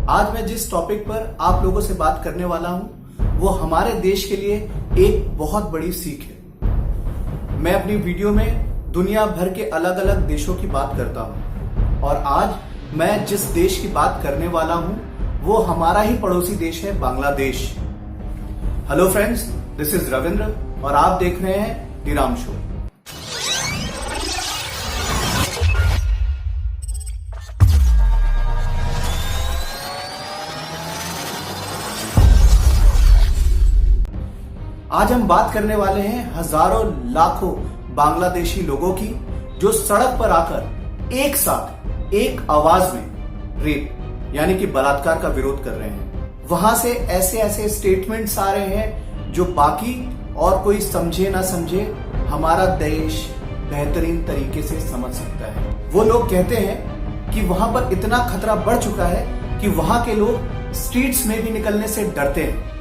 आज मैं जिस टॉपिक पर आप लोगों से बात करने वाला हूं वो हमारे देश के लिए एक बहुत बड़ी सीख है। मैं अपनी वीडियो में दुनिया भर के अलग अलग देशों की बात करता हूं और आज मैं जिस देश की बात करने वाला हूं वो हमारा ही पड़ोसी देश है, Bangladesh. Hello friends, this is Ravindra और आप देख रहे हैं द राम शो। आज हम बात करने वाले हैं हजारों लाखों बांग्लादेशी लोगों की जो सड़क पर आकर एक साथ एक आवाज में रेप यानी कि बलात्कार का विरोध कर रहे हैं। वहां से ऐसे ऐसे स्टेटमेंट्स आ रहे हैं जो बाकी और कोई समझे ना समझे हमारा देश बेहतरीन तरीके से समझ सकता है। वो लोग कहते हैं कि वहां पर इतना खतरा बढ़ चुका है कि वहां के लोग स्ट्रीट्स में भी निकलने से डरते हैं।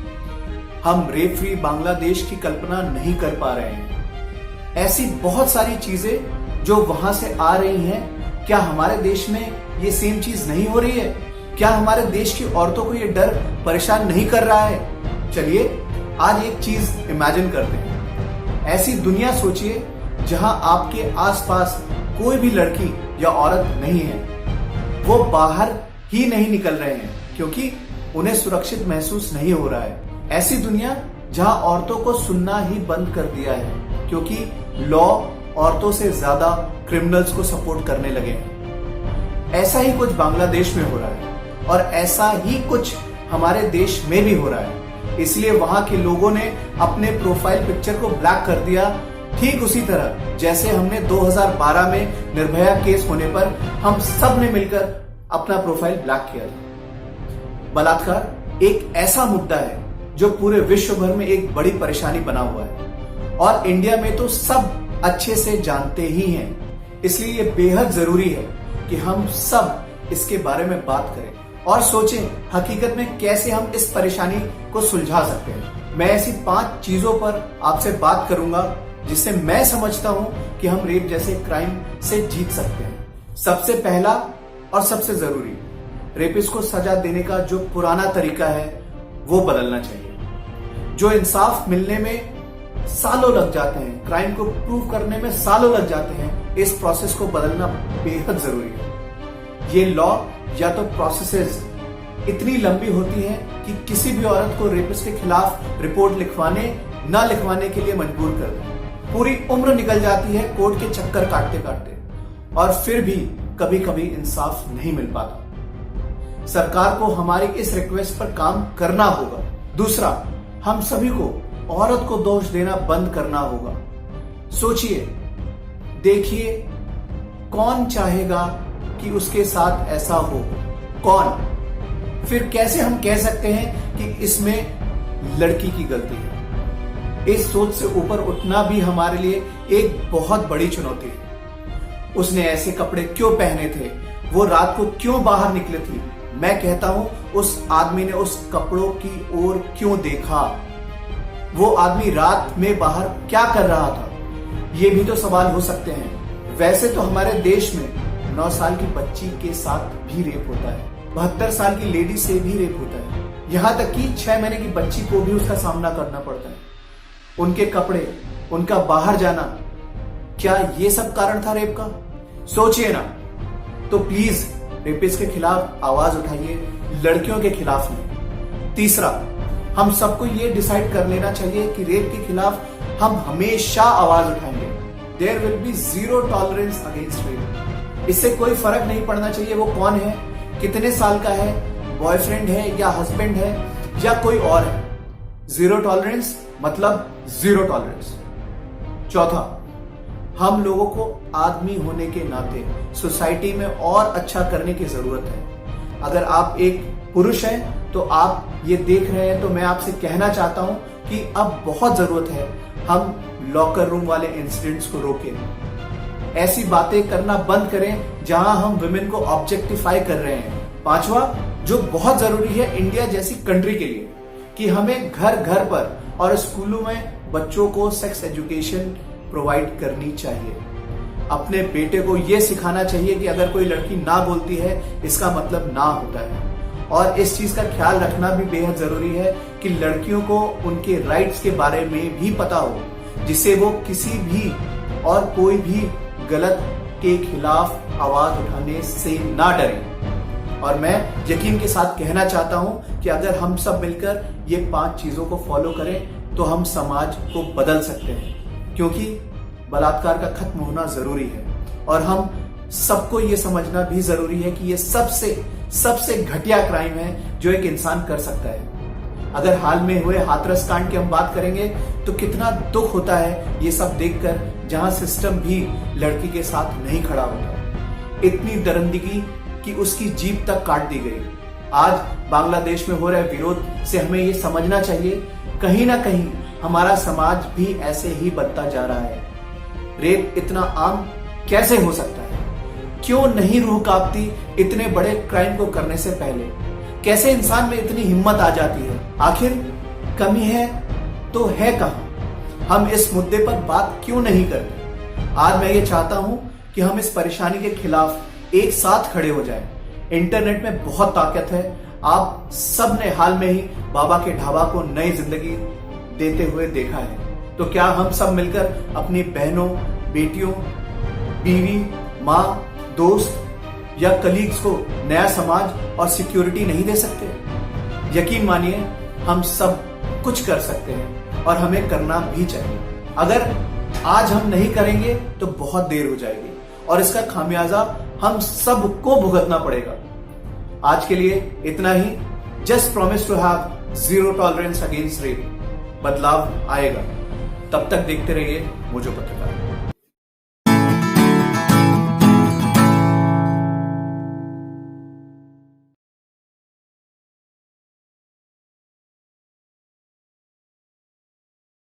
हम रेप फ्री बांग्लादेश की कल्पना नहीं कर पा रहे हैं। ऐसी बहुत सारी चीजें जो वहां से आ रही हैं, क्या हमारे देश में ये सेम चीज नहीं हो रही है? क्या हमारे देश की औरतों को ये डर परेशान नहीं कर रहा है? चलिए आज एक चीज इमेजिन करते हैं। ऐसी दुनिया सोचिए जहां आपके आसपास कोई भी लड़की या औरत नहीं है, वो बाहर ही नहीं निकल रहे हैं क्योंकि उन्हें सुरक्षित महसूस नहीं हो रहा है। ऐसी दुनिया जहां औरतों को सुनना ही बंद कर दिया है क्योंकि लॉ औरतों से ज्यादा क्रिमिनल्स को सपोर्ट करने लगे हैं। ऐसा ही कुछ बांग्लादेश में हो रहा है और ऐसा ही कुछ हमारे देश में भी हो रहा है। इसलिए वहां के लोगों ने अपने प्रोफाइल पिक्चर को ब्लैक कर दिया, ठीक उसी तरह जैसे हमने 2012 में निर्भया केस होने पर हम सब ने मिलकर अपना प्रोफाइल ब्लैक किया था। बलात्कार एक ऐसा मुद्दा है जो पूरे विश्व भर में एक बड़ी परेशानी बना हुआ है और इंडिया में तो सब अच्छे से जानते ही हैं। इसलिए ये बेहद जरूरी है कि हम सब इसके बारे में बात करें और सोचें हकीकत में कैसे हम इस परेशानी को सुलझा सकते हैं। मैं ऐसी 5 चीजों पर आपसे बात करूंगा जिससे मैं समझता हूं कि हम रेप जैसे क्राइम से जीत सकते हैं। सबसे पहला और सबसे जरूरी, रेपिस्ट को सजा देने का जो पुराना तरीका है वो बदलना चाहिए। जो इंसाफ मिलने में सालों लग जाते हैं, क्राइम को प्रूव करने में सालों लग जाते हैं, इस प्रोसेस को बदलना बेहद जरूरी है। ये लॉ या तो प्रोसेसेस इतनी लंबी होती है कि किसी भी औरत को रेपिस्ट के खिलाफ रिपोर्ट लिखवाने ना लिखवाने के लिए मजबूर कर दे। पूरी उम्र निकल जाती है कोर्ट के चक्कर काटते काटते और फिर भी कभी कभी इंसाफ नहीं मिल पाता। सरकार को हमारी इस रिक्वेस्ट पर काम करना होगा। दूसरा, हम सभी को औरत को दोष देना बंद करना होगा। सोचिए, देखिए, कौन चाहेगा कि उसके साथ ऐसा हो? कौन? फिर कैसे हम कह सकते हैं कि इसमें लड़की की गलती है? इस सोच से ऊपर उठना भी हमारे लिए एक बहुत बड़ी चुनौती है। उसने ऐसे कपड़े क्यों पहने थे? वो रात को क्यों बाहर निकले थी? मैं कहता हूं, उस आदमी ने उस कपड़ों की ओर क्यों देखा? वो आदमी रात में बाहर क्या कर रहा था? ये भी तो सवाल हो सकते हैं। वैसे तो हमारे देश में 9 साल की बच्ची के साथ भी रेप होता है, 72 साल की लेडी से भी रेप होता है, यहां तक कि 6 महीने की बच्ची को भी उसका सामना करना पड़ता है। उनके कपड़े, उनका बाहर जाना, क्या ये सब कारण था रेप का? सोचिए ना। तो प्लीज रेपिस्ट के खिलाफ आवाज उठाइए, लड़कियों के खिलाफ नहीं। तीसरा, हम सबको ये डिसाइड कर लेना चाहिए कि रेप के खिलाफ हम हमेशा आवाज उठाएंगे। There will be zero tolerance against rape. इससे कोई फर्क नहीं पड़ना चाहिए वो कौन है, कितने साल का है, बॉयफ्रेंड है या हस्बैंड है या कोई और है। जीरो टॉलरेंस मतलब जीरो टॉलरेंस। चौथा, हम लोगों को आदमी होने के नाते सोसाइटी में और अच्छा करने की जरूरत है। अगर आप एक पुरुष हैं तो आप ये देख रहे हैं तो मैं आपसे कहना चाहता हूं कि अब बहुत जरूरत है हम लॉकर रूम वाले इंसिडेंट्स को रोकें। ऐसी बातें करना बंद करें जहां हम वुमेन को ऑब्जेक्टिफाई कर रहे हैं। पांचवा, जो बहुत जरूरी है इंडिया जैसी कंट्री के लिए, कि हमें घर घर पर और स्कूलों में बच्चों को सेक्स एजुकेशन प्रोवाइड करनी चाहिए। अपने बेटे को यह सिखाना चाहिए कि अगर कोई लड़की ना बोलती है इसका मतलब ना होता है। और इस चीज का ख्याल रखना भी बेहद जरूरी है कि लड़कियों को उनके राइट्स के बारे में भी पता हो, जिससे वो किसी भी और कोई भी गलत के खिलाफ आवाज उठाने से ना डरे। और मैं यकीन के साथ कहना चाहता हूं कि अगर हम सब मिलकर ये 5 चीजों को फॉलो करें तो हम समाज को बदल सकते हैं, क्योंकि बलात्कार का खत्म होना जरूरी है। और हम सबको ये समझना भी जरूरी है कि ये सबसे घटिया क्राइम है जो एक इंसान कर सकता है। अगर हाल में हुए हाथरस कांड की हम बात करेंगे तो कितना दुख होता है ये सब देखकर, जहां सिस्टम भी लड़की के साथ नहीं खड़ा होता। इतनी दरिंदगी कि उसकी जीभ तक काट दी गई। आज बांग्लादेश में हो रहे विरोध से हमें ये समझना चाहिए, कहीं ना कहीं हमारा समाज भी ऐसे ही बनता जा रहा है। रेप इतना आम कैसे हो सकता है? क्यों नहीं रूह कांपती इतने बड़े क्राइम को करने से पहले? कैसे इंसान में इतनी हिम्मत आ जाती है? आखिर कमी है तो है कहां? हम इस मुद्दे पर बात क्यों नहीं करते? आज मैं ये चाहता हूं कि हम इस परेशानी के खिलाफ एक साथ खड़े हो जाएं। इंटरनेट में बहुत ताकत है। आप सब ने हाल में ही बाबा के ढाबा को नई जिंदगी देते हुए देखा है, तो क्या हम सब मिलकर अपनी बहनों, बेटियों, बीवी, माँ, दोस्त या कलीग्स को नया समाज और सिक्योरिटी नहीं दे सकते? यकीन मानिए हम सब कुछ कर सकते हैं और हमें करना भी चाहिए। अगर आज हम नहीं करेंगे तो बहुत देर हो जाएगी और इसका खामियाजा हम सबको भुगतना पड़ेगा। आज के लिए इतना ही। Just promise to have zero tolerance against rape. बदलाव आएगा। तब तक देखते रहिए मोजो पत्रकार।